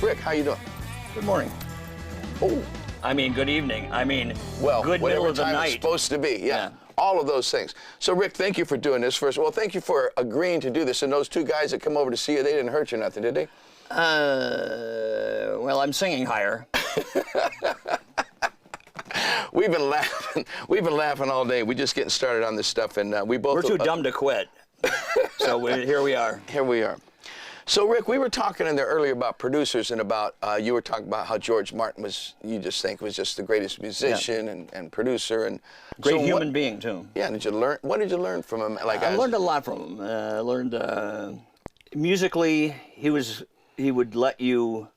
Rick, how you doing? Good morning. Oh. I mean, good evening. I mean, well, good middle of the time night. It's supposed to be, Yeah. All of those things. So, Rick, thank you for doing this. First of all, thank you for agreeing to do this. And those two guys that come over to see you, they didn't hurt you nothing, did they? Well, I'm singing higher. We've been laughing. We've been laughing all day. We're just getting started on this stuff, and we both. We're too dumb to quit. So here we are. Here we are. So, Rick, we were talking in there earlier about producers and about, you were talking about how George Martin was, you just think, was just the greatest musician and producer. And great so human being, too. Yeah, did you learn, what did you learn from him? Like, I learned a lot from him. I learned, musically, he would let you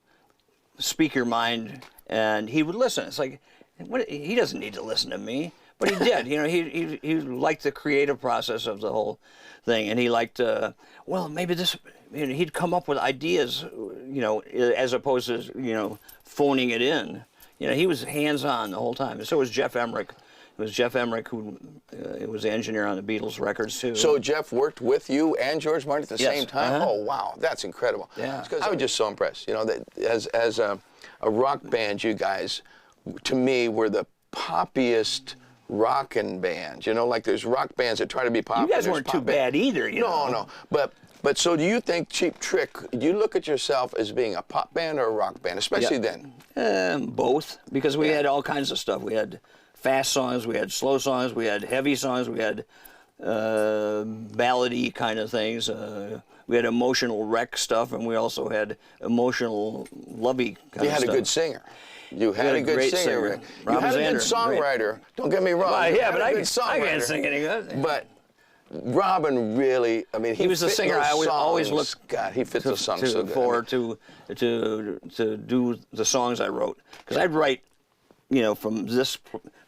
speak your mind, and he would listen. It's like, he doesn't need to listen to me. But he did, you know, he liked the creative process of the whole thing, and he liked, well, maybe this, you know, he'd come up with ideas, you know, as opposed to, you know, phoning it in. You know, he was hands-on the whole time, and so was Jeff Emmerich. It was Jeff Emmerich who was the engineer on the Beatles records, too. So Jeff worked with you and George Martin at the Yes. same time? Oh, wow, that's incredible. Yeah. I was just so impressed, you know, that as a rock band, you guys, to me, were the poppiest rockin' bands, you know, like there's rock bands that try to be pop. You guys weren't too bad either, you know. No, but so do you think Cheap Trick, do you look at yourself as being a pop band or a rock band, especially then? Both, because we had all kinds of stuff. We had fast songs, we had slow songs, we had heavy songs, we had ballady kind of things. We had emotional wreck stuff, and we also had emotional lovey kind of stuff. You had a good singer. You had a good singer, Rick. You had a good songwriter. Great. Don't get me wrong. Well, yeah, but I can't sing any good. But Robin really, I mean, he was the singer I always looked. God, he fits those songs so good. To do the songs I wrote, because I'd write, you know, from this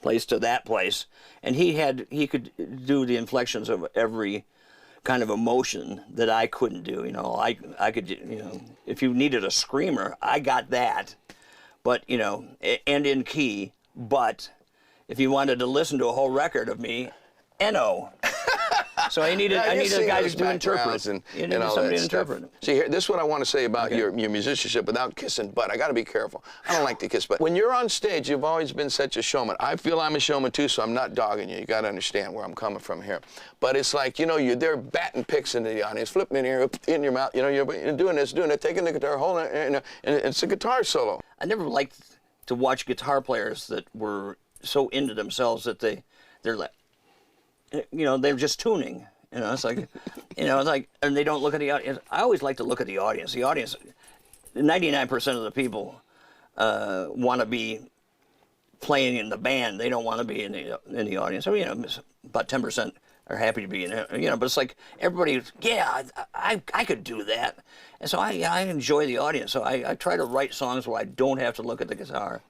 place to that place, and he could do the inflections of every kind of emotion that I couldn't do. You know, I could, you know, if you needed a screamer, I got that. But, you know, and in key, but if you wanted to listen to a whole record of me, N.O. So I needed a guy to interpret. You needed somebody to interpret. See, here, this is what I want to say about your musicianship without kissing butt. I got to be careful. I don't like to kiss butt. When you're on stage, you've always been such a showman. I feel I'm a showman too, so I'm not dogging you. You got to understand where I'm coming from here. But it's like, you know, you're there batting picks into the audience, flipping in here, in your mouth. You know, you're doing this, doing that, taking the guitar, holding it, and it's a guitar solo. I never liked to watch guitar players that were so into themselves that they're like, you know, they're just tuning. You know, it's like, you know, it's like, and they don't look at the audience. I always like to look at the audience. The audience, 99% of the people want to be playing in the band. They don't want to be in the audience. So, you know, about 10% are happy to be in it. You know, but it's like everybody, yeah, I could do that. And so I enjoy the audience. So I try to write songs where I don't have to look at the guitar.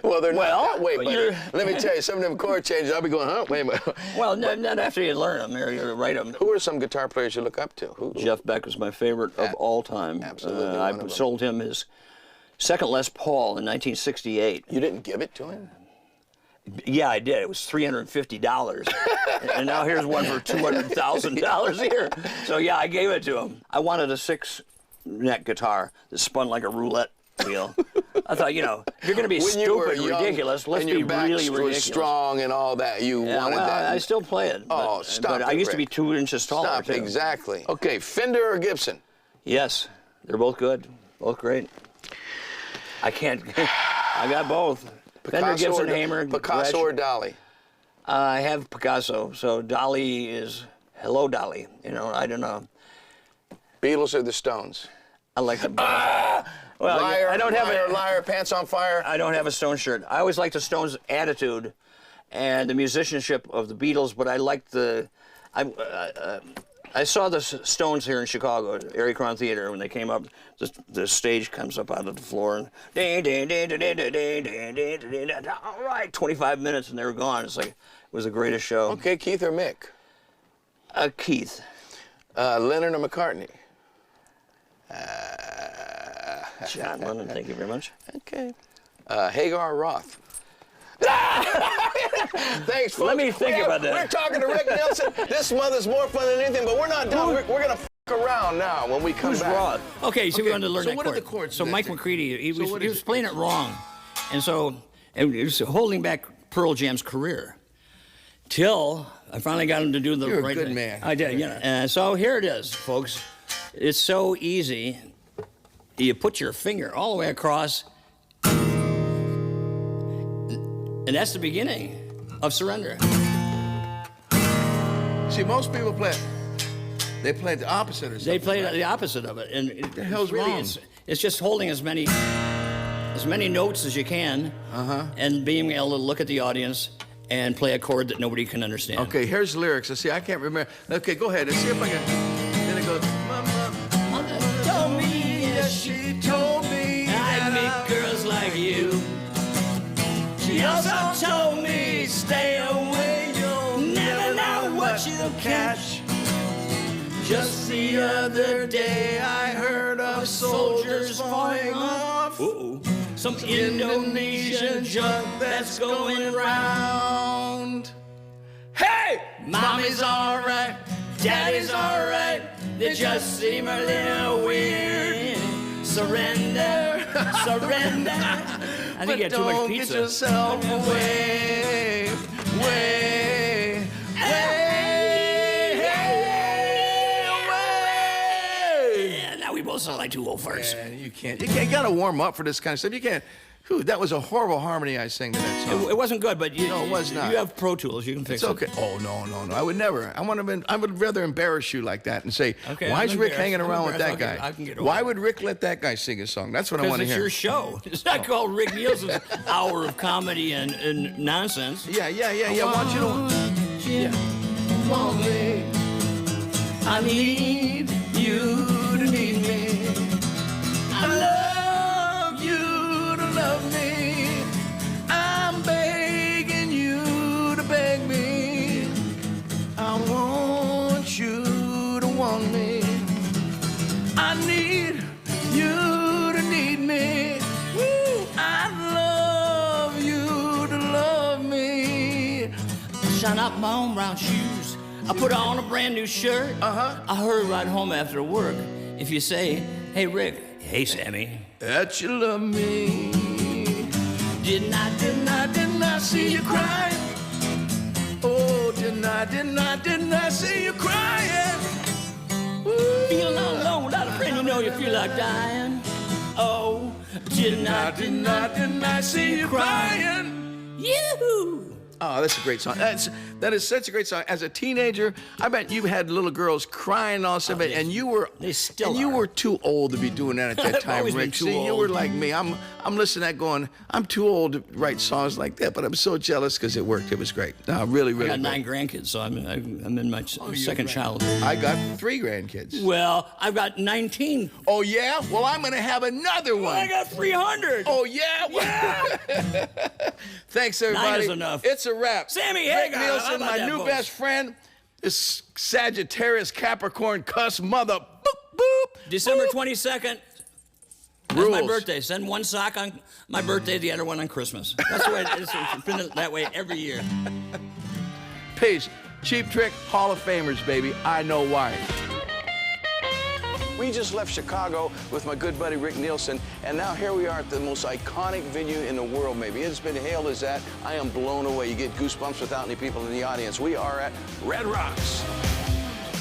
Well, they're not that way, but let me tell you, some of them chord changes, I'll be going, huh, wait a minute. Well, not after you learn them or you write them. Who are some guitar players you look up to? Who? Jeff Beck is my favorite of all time. Absolutely. I sold him his second Les Paul in 1968. You didn't give it to him? Yeah, I did. It was $350. And now here's one for $200,000 here. So, yeah, I gave it to him. I wanted a 6-neck guitar that spun like a roulette wheel. I thought, you know, if you're going to be stupid, ridiculous, let's be really ridiculous. Strong and all that. You wanted that. I still play it. Oh, stop! But I used to be 2 inches taller. Stop! Too. Exactly. Okay, Fender or Gibson? Yes, they're both good, both great. I can't. I got both. Fender, Gibson, Hamer, Picasso or Dolly? I have Picasso, so Dolly is hello, Dolly. You know, I don't know. Beatles or the Stones? I like the Beatles. Well, liar, I don't have liar, pants on fire. I don't have a Stone shirt. I always liked the Stones' attitude and the musicianship of the Beatles, but I liked the. I saw the Stones here in Chicago at Erie Crown Theater when they came up. The stage comes up out of the floor and all right, 25 minutes and they were gone. It's like it was the greatest show. Okay, Keith or Mick? Keith. Lennon or McCartney? John Lennon, thank you very much. Okay. Hagar or Roth? Thanks, folks. Let me think about that. We're talking to Rick Nielsen. This month is more fun than anything, but we're not done. We're going to... around now when we come Who's back. Rod? Okay, so we wanted to learn so that what are chord. the chords So of that Mike thing? McCready, he So what was is it? playing it wrong, and so it was holding back Pearl Jam's career. Till I finally got him to do the You're a right good thing. man. I did, you know. And so here it is, folks. It's so easy. You put your finger all the way across, and that's the beginning of Surrender. See, most people play. They play the opposite or something. They play right? the opposite of it, and the hell's really, wrong? It's just holding as many notes as you can, and being able to look at the audience and play a chord that nobody can understand. Okay, here's lyrics. Let's see, I can't remember. Okay, go ahead. Let's see if I can. Then it goes. Mother told me that She told me I meet girls like you. She also told me stay away. You'll never know what you'll catch. Just the other day I heard of soldiers falling off. Some Indonesian junk that's going round. Hey! Mommy's alright, daddy's alright. They just seem a little weird. Surrender, surrender. I think you had too much pizza. Get yourself away, way, Yeah, now we both sound like two old farts. Yeah, you can't. You gotta warm up for this kind of stuff. You can't. Whew, that was a horrible harmony I sang to that song. It wasn't good, but No, it was not. You have Pro Tools. You can fix It's okay. it. Oh no. I would never. I would rather embarrass you like that and say, Okay, why I'm is Rick embarrassed. hanging I'm around with that embarrassed. guy? I can get over Why it. would Rick let that guy sing a song? That's what I Because want to it's hear. your show. It's not called Rick Nielsen's Hour of Comedy and Nonsense. Yeah. I want you to. Yeah. Want me. I need you to need me. I love you to love me. I'm begging you to beg me. I want you to want me. I need you to need me. Woo. I love you to love me. I shine out my own brown shoes. I put on a brand new shirt. I hurry right home after work. If you say, hey Rick, hey Sammy, That you love me. didn't I See you crying. Oh, didn't I see you crying? feel all alone without a friend? You know you feel like dying. Oh, didn't I see you crying? Yoo-hoo! Oh, that's a great song. That is such a great song. As a teenager, I bet you had little girls crying and all stuff, yes. and you were They still and you are. were too old to be doing that at that I've time, always been Rick. too See, you old. were like me. I'm listening to that going, I'm too old to write songs like that, but I'm so jealous because it worked. It was great. No, really, I really got great. 9 grandkids, so I'm in my second child. I got 3 grandkids. Well, I've got 19. Oh, yeah? Well, I'm going to have another one. I got 300. Oh, yeah? Yeah. Thanks, everybody. 9 is enough. It's a wrap. Sammy Rick Hagar, how Nielsen, about my that, new folks? best friend, this Sagittarius Capricorn cuss mother. Boop, boop. December boop. 22nd. That's Rules. my birthday. Send one sock on my birthday, the other one on Christmas. That's the way it's been that way every year. Peace. Cheap Trick Hall of Famers, baby. I know why. We just left Chicago with my good buddy Rick Nielsen, and now here we are at the most iconic venue in the world, maybe. It's been hailed as that. I am blown away. You get goosebumps without any people in the audience. We are at Red Rocks.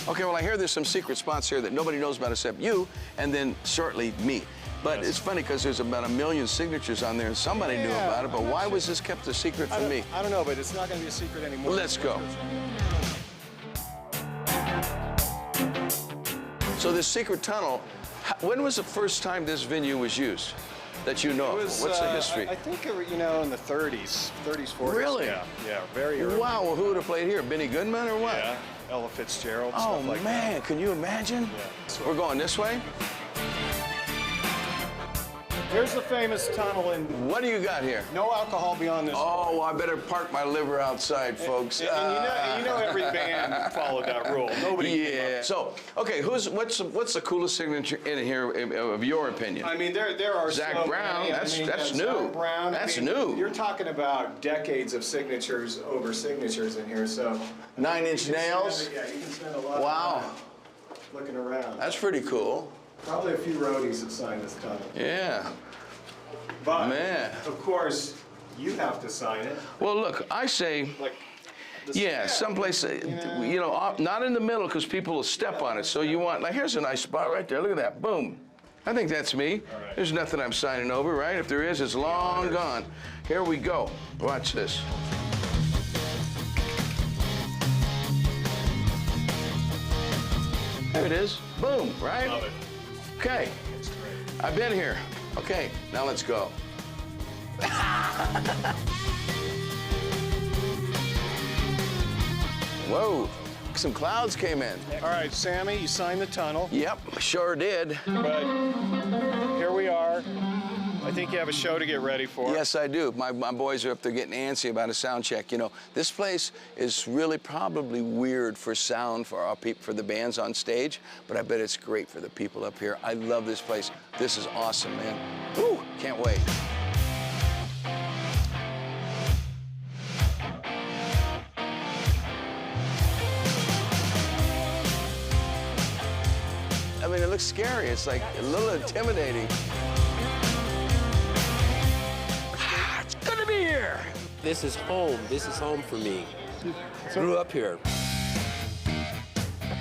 Okay, well, I hear there's some secret spots here that nobody knows about except you, and then shortly me. But it's funny because there's about 1 million signatures on there, and somebody knew about it, but why was this kept a secret from me? I don't know, but it's not going to be a secret anymore. Let's go. So this secret tunnel, when was the first time this venue was used that you know It of? was, What's the history? I think, in the 30s, 40s. Really? Yeah, very early. Wow, well, who would have played here? Benny Goodman or what? Yeah, Ella Fitzgerald, Oh, stuff like man, that. can you imagine? Yeah. We're going this way? Here's the famous tunnel, and What do you got here? no alcohol beyond this. Oh, well, I better park my liver outside, folks. And you know every band followed that rule. Nobody came Yeah. up. So, okay, what's the coolest signature in here, of your opinion? I mean, there are Zach so Brown, many. that's Zach new. Brown, That's I mean, new. You're talking about decades of signatures over signatures in here, so. 9 Inch you can Nails? spend- Yeah, you can spend a lot. Wow. Of time. looking around. That's pretty cool. Probably a few roadies have signed this tunnel. Yeah. But, Man. of course, you have to sign it. Well, look, I say, Like, yeah, someplace, you know, not in the middle because people will step on it. So you want, like, here's a nice spot right there. Look at that. Boom. I think that's me. right. There's nothing I'm signing over, right? If there is, it's long gone. Here we go. Watch this. There it is. Boom, right? Love it. Okay. It's great. I've been here. Okay, now let's go. Whoa, some clouds came in. All right, Sammy, you signed the tunnel, Yep, sure did. but here we are. I think you have a show to get ready for. Yes, I do. My boys are up there getting antsy about a sound check. You know, this place is really probably weird for sound for our people, for the bands on stage, but I bet it's great for the people up here. I love this place. This is awesome, man. Woo, can't wait. I mean, it looks scary. It's like a little intimidating. It's good to be here. This is home. This is home for me. Grew up here.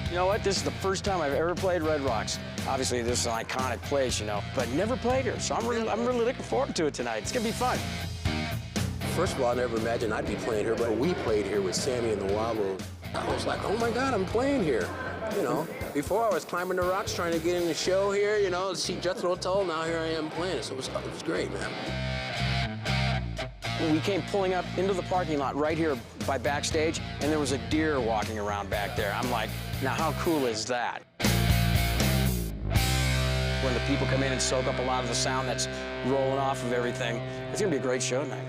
You know what? This is the first time I've ever played Red Rocks. Obviously, this is an iconic place, you know, but never played here, so I'm really looking forward to it tonight. It's gonna be fun. First of all, I never imagined I'd be playing here, but we played here with Sammy and the Wobbles. I was like, oh my God, I'm playing here. You know, before I was climbing the rocks trying to get in the show here, you know, see Jethro Tull, now here I am playing it, so it was great, man. We came pulling up into the parking lot right here by backstage, and there was a deer walking around back there. I'm like, now how cool is that? When the people come in and soak up a lot of the sound that's rolling off of everything, it's gonna be a great show tonight.